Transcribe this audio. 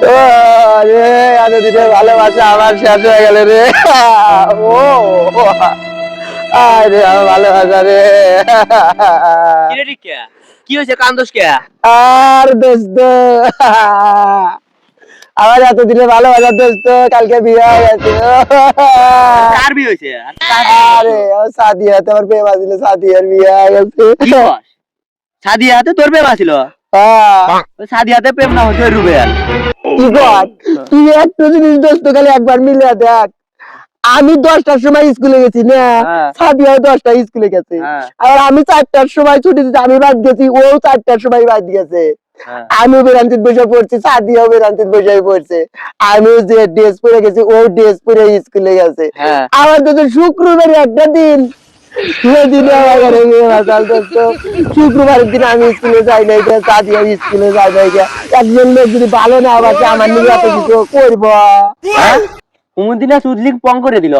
রে এতদিনের ভালোবাসা আমার শেষ হয়ে গেল রে। ও আরে আমার ভালোবাসা রে। কি রে টিকা কি হয়েছে কান্দোস কে আর দোস্ত আমার এতদিনের ভালোবাসা দোস্ত কালকে বিয়ে হয়ে গেছে। কার বিয়ে হয়েছে আরে সাদিয়া তোমার প্রেম আছিল, সাদিয়ার বিয়ে হয়ে গেছে। কি কস সাদিয়াতে তোর প্রেম আছিল সাদিয়াতে প্রেম না হচ্ছে রুবেল কি কর তুই একটু জিনিস দোস্ত খালি একবার মিলে দেখ। আমি 10টার সময় স্কুলে গেছি না, সাদিয়াও 10টায় স্কুলে গেছে, আর আমি 4টার সময় ছুটি দিতে আমি বাদ গেছি, ও 4টার সময় বাদ গেছে। আমিও বেরান্তিত বসে পড়ছি, সাদিয়াও বেরান্তিত বসে পড়ছে। আমিও যে ড্রেস পরে গেছি ও ড্রেস পরে স্কুলে গেছে। আমার তো শুক্রবারে একটা দিন শুক্রবারের দিন আমি স্কুলে যাই নাই, সাদিয়া স্কুলে যাই নাই। একজন লোক যদি ভালো না বাসে আমার নিয়ে এত কিছু করবো। কুমুদিনা সুদলিং পং করে দিল